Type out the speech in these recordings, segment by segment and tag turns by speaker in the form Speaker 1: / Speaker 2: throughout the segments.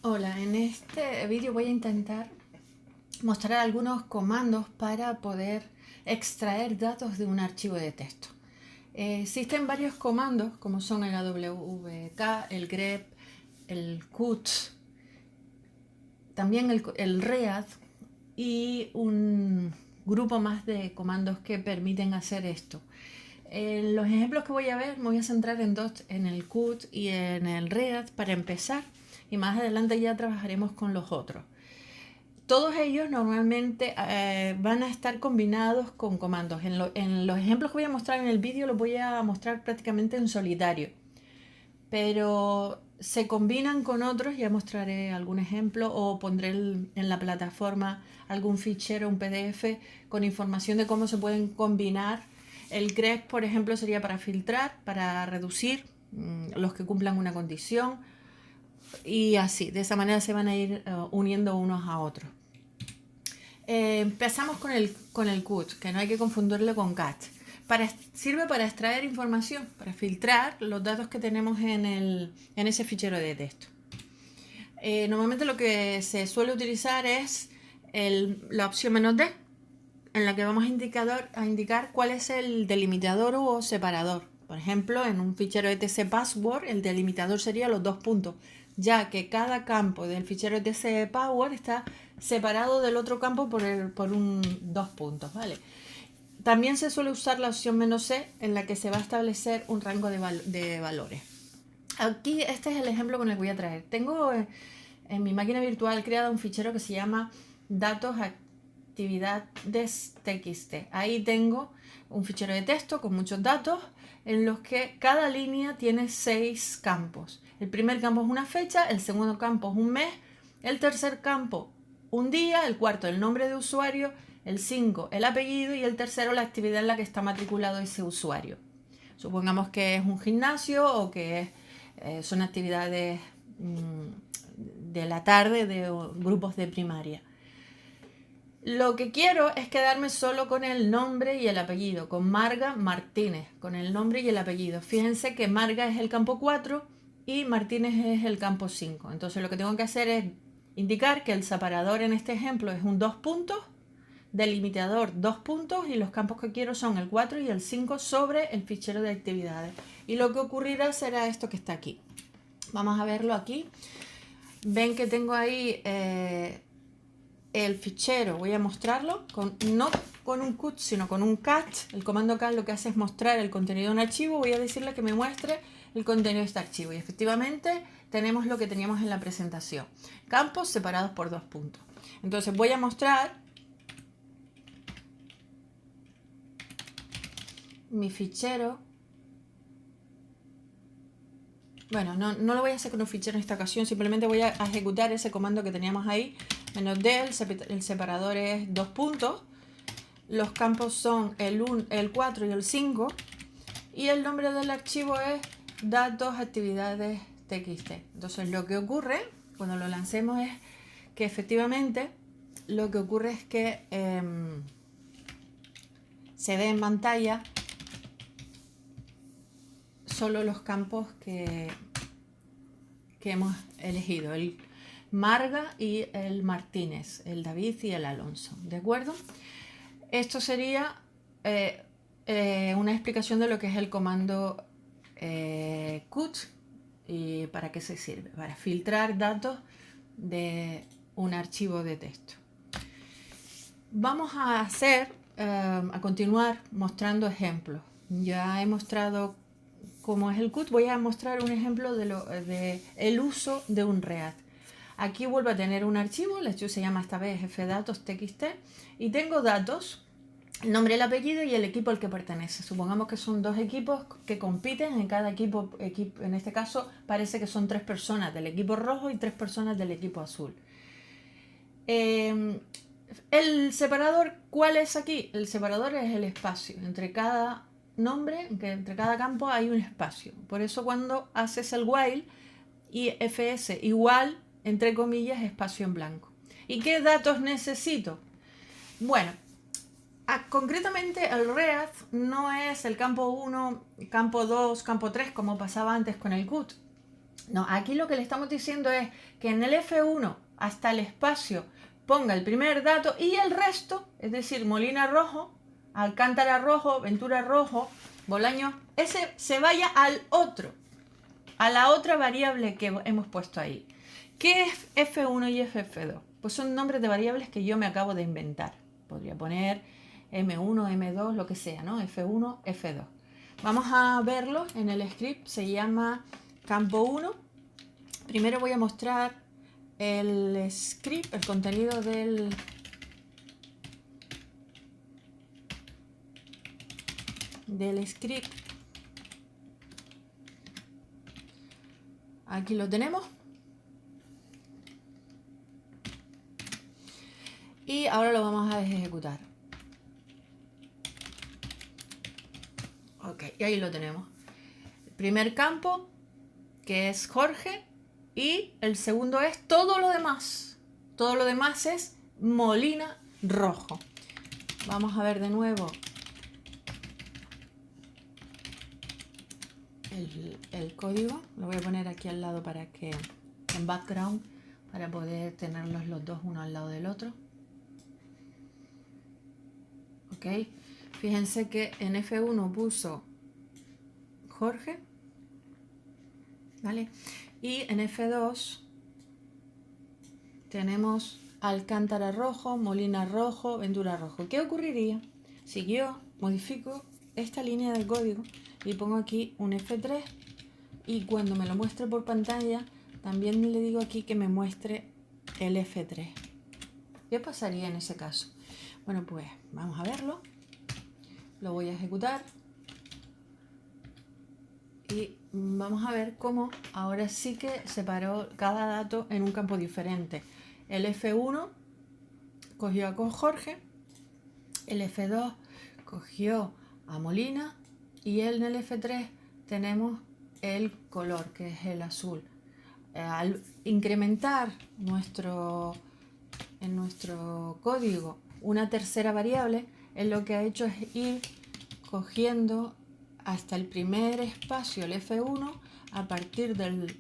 Speaker 1: Hola, en este vídeo voy a intentar mostrar algunos comandos para poder extraer datos de un archivo de texto. Existen varios comandos como son el awk, el grep, el cut, también el read y un grupo más de comandos que permiten hacer esto. En los ejemplos que voy a ver me voy a centrar en dos, en el cut y en el read para empezar, y más adelante ya trabajaremos con los otros. Todos ellos normalmente van a estar combinados con comandos. En los ejemplos que voy a mostrar en el vídeo los voy a mostrar prácticamente en solitario, pero se combinan con otros. Ya mostraré algún ejemplo o pondré en la plataforma algún fichero, un PDF con información de cómo se pueden combinar. El grep, por ejemplo, sería para filtrar, para reducir los que cumplan una condición, y así, de esa manera se van a ir uniendo unos a otros. Empezamos con el cut, que no hay que confundirlo con cat. Sirve para extraer información, para filtrar los datos que tenemos en ese fichero de texto. Normalmente lo que se suele utilizar es la opción "-d", en la que vamos a indicar cuál es el delimitador o separador. Por ejemplo, en un fichero etc password, el delimitador sería los 2 puntos, ya que cada campo del fichero etc password está separado del otro campo por 2 puntos, ¿vale? También se suele usar la opción "-c", en la que se va a establecer un rango de valores. Aquí este es el ejemplo con el que voy a traer. Tengo en mi máquina virtual creado un fichero que se llama datos actividades.txt. Ahí tengo un fichero de texto con muchos datos en los que cada línea tiene 6 campos. El primer campo es una fecha, el segundo campo es un mes, el tercer campo un día, el cuarto el nombre de usuario, el 5 el apellido y el tercero la actividad en la que está matriculado ese usuario. Supongamos que es un gimnasio o que son actividades de la tarde de grupos de primaria. Lo que quiero es quedarme solo con el nombre y el apellido, con Marga Martínez, con el nombre y el apellido. Fíjense que Marga es el campo 4 y Martínez es el campo 5. Entonces lo que tengo que hacer es indicar que el separador en este ejemplo es un 2 puntos, delimitador 2 puntos, y los campos que quiero son el 4 y el 5 sobre el fichero de actividades. Y lo que ocurrirá será esto que está aquí. Vamos a verlo aquí. Ven que tengo ahí el fichero. Voy a mostrarlo no con un cut, sino con un cat. El comando cat lo que hace es mostrar el contenido de un archivo. Voy a decirle que me muestre el contenido de este archivo, y efectivamente tenemos lo que teníamos en la presentación: campos separados por 2 puntos. Entonces voy a mostrar mi fichero. Bueno, no lo voy a hacer con un fichero en esta ocasión, simplemente voy a ejecutar ese comando que teníamos ahí, "-d", el separador es 2 puntos, los campos son el 4 y el 5, y el nombre del archivo es datos actividades.txt. Entonces lo que ocurre cuando lo lancemos es que efectivamente lo que ocurre es que se ve en pantalla solo los campos que hemos elegido: el Marga y el Martínez, el David y el Alonso, ¿de acuerdo? Esto sería una explicación de lo que es el comando cut y para qué se sirve: para filtrar datos de un archivo de texto. Vamos a continuar mostrando ejemplos. Ya he mostrado cómo es el cut. Voy a mostrar un ejemplo de el uso de un read. Aquí vuelvo a tener un archivo, el archivo se llama esta vez fdatos.txt, y tengo datos, el nombre, el apellido y el equipo al que pertenece. Supongamos que son 2 equipos que compiten. En cada equipo, en este caso parece que son 3 personas del equipo rojo y 3 personas del equipo azul. El separador, ¿cuál es aquí? El separador es el espacio entre cada nombre, que entre cada campo hay un espacio. Por eso cuando haces el while y fs igual, entre comillas, espacio en blanco. ¿Y qué datos necesito? Bueno, concretamente el read no es el campo 1, campo 2, campo 3, como pasaba antes con el cut. No, aquí lo que le estamos diciendo es que en el F1 hasta el espacio ponga el primer dato y el resto, es decir, Molina rojo, Alcántara rojo, Ventura rojo, Bolaño, ese se vaya al otro, a la otra variable que hemos puesto ahí. ¿Qué es F1 y F2? Pues son nombres de variables que yo me acabo de inventar. Podría poner M1, M2, lo que sea, ¿no? F1, F2. Vamos a verlo en el script, se llama campo 1. Primero voy a mostrar el script, el contenido del script. Aquí lo tenemos. Y ahora lo vamos a ejecutar. Ok, y ahí lo tenemos. El primer campo, que es Jorge, y el segundo es todo lo demás. Todo lo demás es Molina rojo. Vamos a ver de nuevo el código. Lo voy a poner aquí al lado para que en background, para poder tenerlos los dos uno al lado del otro. Ok, fíjense que en F1 puso Jorge, ¿vale? Y en F2 tenemos Alcántara rojo, Molina rojo, Ventura rojo. ¿Qué ocurriría si yo modifico esta línea de código y pongo aquí un F3 y cuando me lo muestre por pantalla también le digo aquí que me muestre el F3? ¿Qué pasaría en ese caso? Bueno, pues vamos a verlo. Lo voy a ejecutar. Y vamos a ver cómo ahora sí que separó cada dato en un campo diferente. El F1 cogió a Jorge, el F2 cogió a Molina y en el F3 tenemos el color, que es el azul. Al incrementar en nuestro código una tercera variable, él lo que ha hecho es ir cogiendo hasta el primer espacio, el F1, a partir del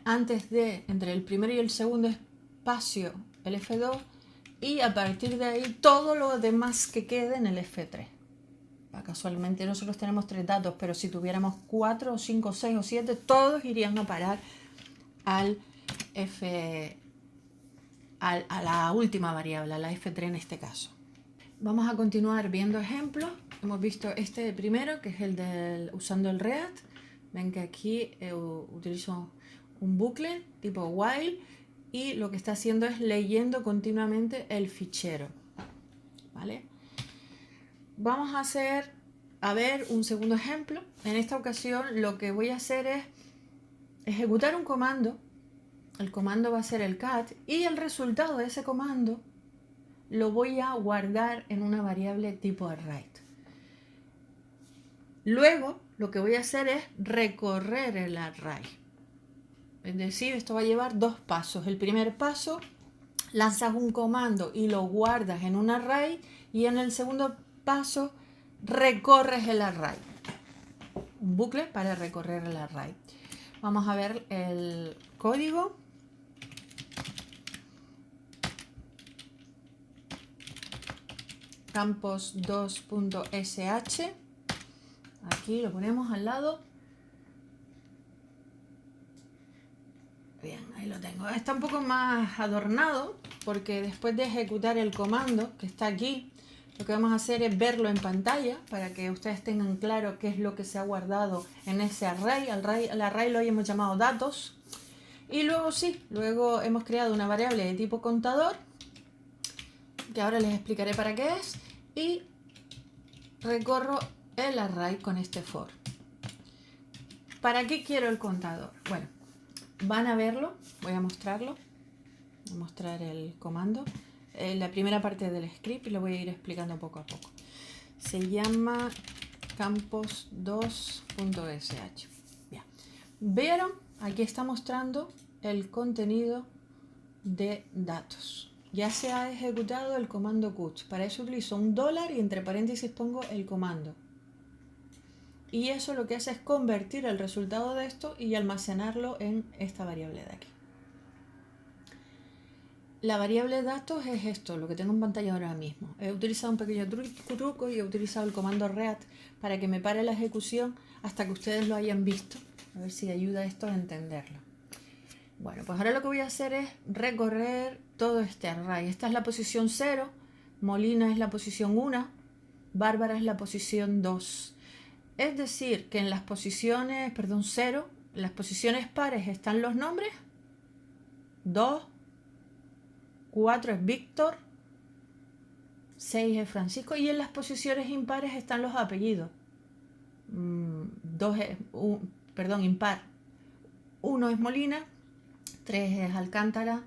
Speaker 1: entre el primer y el segundo espacio, el F2, y a partir de ahí todo lo demás que quede en el F3. Casualmente nosotros tenemos 3 datos, pero si tuviéramos 4 o 5 6 o 7, todos irían a parar al a la última variable, a la F3 en este caso. Vamos a continuar viendo ejemplos. Hemos visto este primero, que es el del usando el React. Ven que aquí utilizo un bucle tipo while y lo que está haciendo es leyendo continuamente el fichero. ¿Vale? Vamos a ver un segundo ejemplo. En esta ocasión lo que voy a hacer es ejecutar un comando. El comando va a ser el cat y el resultado de ese comando lo voy a guardar en una variable tipo array. Luego lo que voy a hacer es recorrer el array. Es decir, esto va a llevar 2 pasos. El primer paso, lanzas un comando y lo guardas en un array, y en el segundo paso recorres el array. Un bucle para recorrer el array. Vamos a ver el código. campos2.sh. Aquí lo ponemos al lado. Bien, ahí lo tengo. Está un poco más adornado porque después de ejecutar el comando que está aquí, lo que vamos a hacer es verlo en pantalla para que ustedes tengan claro qué es lo que se ha guardado en ese array. El array lo hemos llamado datos. Y luego hemos creado una variable de tipo contador, que ahora les explicaré para qué es, y recorro el array con este for. ¿Para qué quiero el contador? Bueno, van a verlo, voy a mostrarlo, voy a mostrar el comando, la primera parte del script, y lo voy a ir explicando poco a poco. Se llama campos2.sh. Bien. ¿Vieron? Aquí está mostrando el contenido de datos. Ya se ha ejecutado el comando cut. Para eso utilizo un $, y entre paréntesis pongo el comando. y eso lo que hace es convertir el resultado de esto y almacenarlo en esta variable de aquí. La variable datos es esto, lo que tengo en pantalla ahora mismo. He utilizado un pequeño truco y he utilizado el comando read para que me pare la ejecución hasta que ustedes lo hayan visto. A ver si ayuda esto a entenderlo. Bueno, pues ahora lo que voy a hacer es recorrer todo este array. Esta es la posición 0, Molina es la posición 1, Bárbara es la posición 2. Es decir, que en las posiciones, 0, en las posiciones pares están los nombres, 2, 4 es Víctor, 6 es Francisco, y en las posiciones impares están los apellidos. 2 es, impar. 1 es Molina, 3 es Alcántara,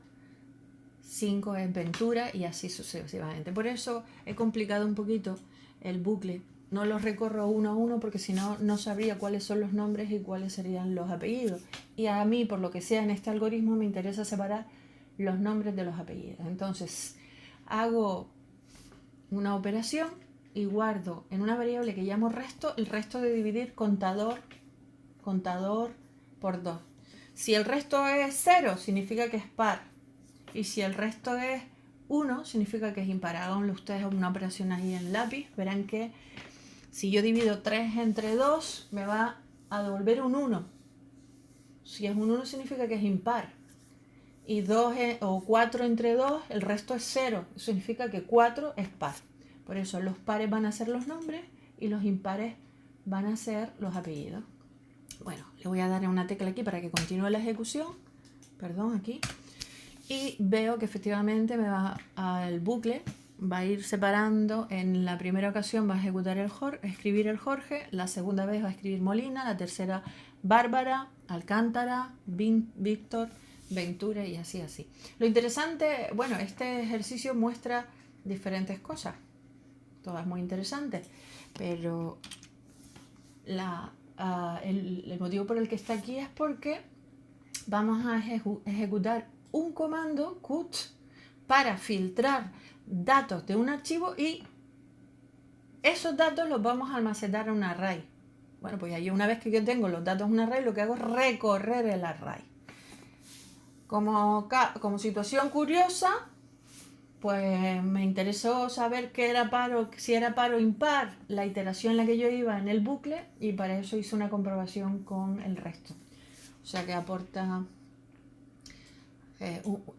Speaker 1: 5 es Ventura y así sucesivamente. Por eso he complicado un poquito el bucle. No los recorro uno a uno porque si no, no sabría cuáles son los nombres y cuáles serían los apellidos. Y a mí, por lo que sea en este algoritmo, me interesa separar los nombres de los apellidos. Entonces, hago una operación y guardo en una variable que llamo resto el resto de dividir contador por 2. Si el resto es 0, significa que es par. Y si el resto es 1, significa que es impar. Háganlo ustedes una operación ahí en lápiz. Verán que si yo divido 3 entre 2, me va a devolver un 1. Si es un 1, significa que es impar. Y 4 entre 2, el resto es 0. Eso significa que 4 es par. Por eso los pares van a ser los nombres y los impares van a ser los apellidos. Bueno, le voy a dar una tecla aquí para que continúe la ejecución. Perdón, aquí. Y veo que efectivamente me va al bucle, va a ir separando. En la primera ocasión va a ejecutar escribir el Jorge, la segunda vez va a escribir Molina, la tercera Bárbara, Alcántara, Víctor, Ventura y así. Lo interesante, bueno, este ejercicio muestra diferentes cosas, todas muy interesantes, pero el motivo por el que está aquí es porque vamos a ejecutar un comando cut para filtrar datos de un archivo y esos datos los vamos a almacenar en un array. Bueno, pues ahí una vez que yo tengo los datos en un array, lo que hago es recorrer el array. Como situación curiosa, pues me interesó saber qué era si era par o impar la iteración en la que yo iba en el bucle y para eso hice una comprobación con el resto. O sea que aporta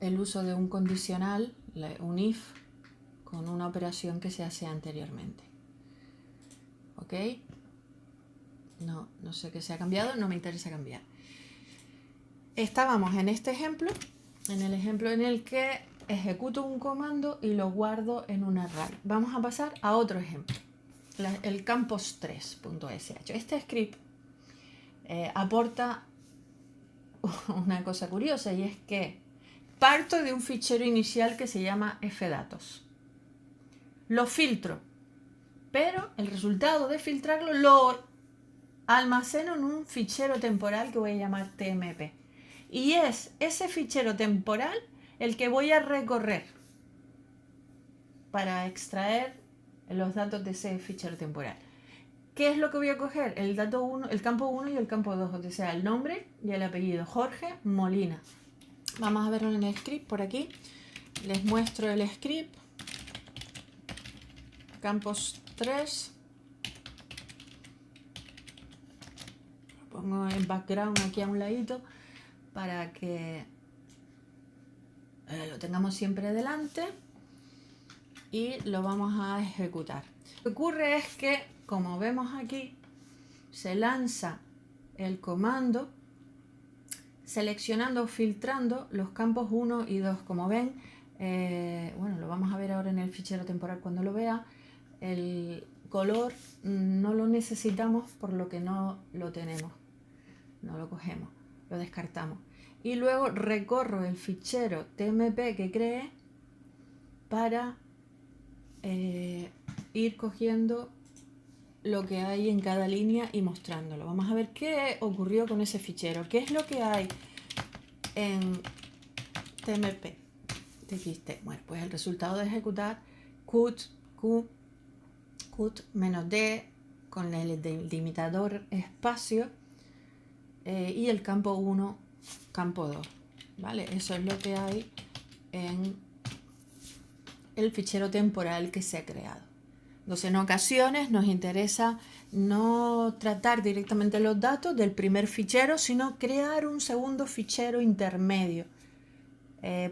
Speaker 1: el uso de un condicional, un if, con una operación que se hace anteriormente. ¿Ok? No sé qué se ha cambiado, no me interesa cambiar. Estábamos en este ejemplo, en el ejemplo en el que ejecuto un comando y lo guardo en un array. Vamos a pasar a otro ejemplo, el campos3.sh. Este script aporta una cosa curiosa y es que parto de un fichero inicial que se llama fdatos. Lo filtro, pero el resultado de filtrarlo lo almaceno en un fichero temporal que voy a llamar tmp. Y es ese fichero temporal el que voy a recorrer para extraer los datos de ese fichero temporal. ¿Qué es lo que voy a coger? El campo 1 y el campo 2, o sea, el nombre y el apellido. Jorge Molina. Vamos a verlo en el script por aquí. Les muestro el script. Campos 3. Lo pongo en background aquí a un ladito para que lo tengamos siempre delante y lo vamos a ejecutar. Lo que ocurre es que, como vemos aquí, se lanza el comando seleccionando, filtrando los campos 1 y 2. Como ven, bueno, lo vamos a ver ahora en el fichero temporal cuando lo vea. El color no lo necesitamos, por lo que no lo tenemos, no lo cogemos, lo descartamos. Y luego recorro el fichero tmp que creé para ir cogiendo lo que hay en cada línea y mostrándolo. Vamos a ver qué ocurrió con ese fichero. ¿Qué es lo que hay en tmp txt? Bueno, pues el resultado de ejecutar cut -d con el delimitador espacio y el campo 1, campo 2. ¿Vale? Eso es lo que hay en el fichero temporal que se ha creado. Entonces, en ocasiones nos interesa no tratar directamente los datos del primer fichero, sino crear un segundo fichero intermedio.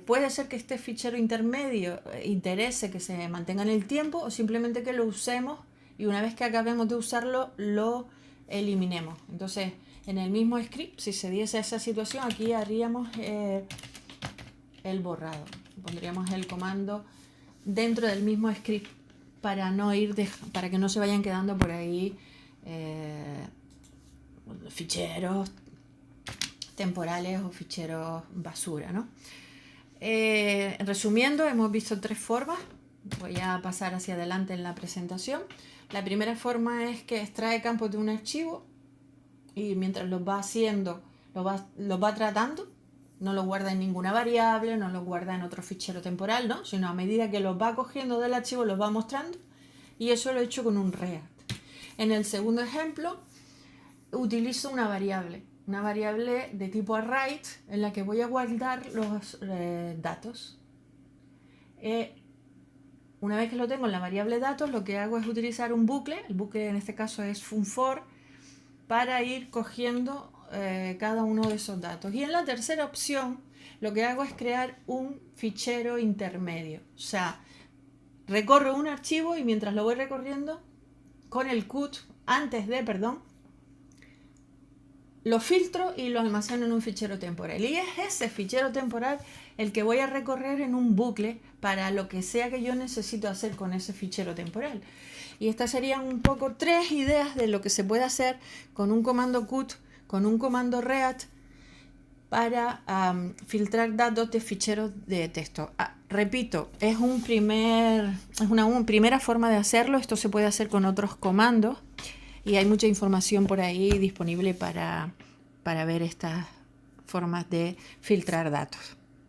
Speaker 1: Puede ser que este fichero intermedio interese que se mantenga en el tiempo o simplemente que lo usemos y una vez que acabemos de usarlo lo eliminemos. Entonces, en el mismo script, si se diese esa situación, aquí haríamos el borrado. Pondríamos el comando dentro del mismo script para para que no se vayan quedando por ahí ficheros temporales o ficheros basura, ¿no? Resumiendo, hemos visto 3 formas. Voy a pasar hacia adelante en la presentación. La primera forma es que extrae campos de un archivo y mientras los va haciendo, los va tratando. No los guarda en ninguna variable, no los guarda en otro fichero temporal, ¿no? Sino a medida que los va cogiendo del archivo, los va mostrando. Y eso lo he hecho con un React. En el segundo ejemplo, utilizo una variable de tipo array en la que voy a guardar los datos. Una vez que lo tengo en la variable datos, lo que hago es utilizar un bucle. El bucle en este caso es fun_for para ir cogiendo cada uno de esos datos. Y en la tercera opción, lo que hago es crear un fichero intermedio. O sea, recorro un archivo y mientras lo voy recorriendo, con el cut, lo filtro y lo almaceno en un fichero temporal. Y es ese fichero temporal el que voy a recorrer en un bucle para lo que sea que yo necesito hacer con ese fichero temporal. Y estas serían un poco 3 ideas de lo que se puede hacer con un comando cut, con un comando react para filtrar datos de ficheros de texto. Repito, es una primera forma de hacerlo. Esto se puede hacer con otros comandos y hay mucha información por ahí disponible para ver estas formas de filtrar datos.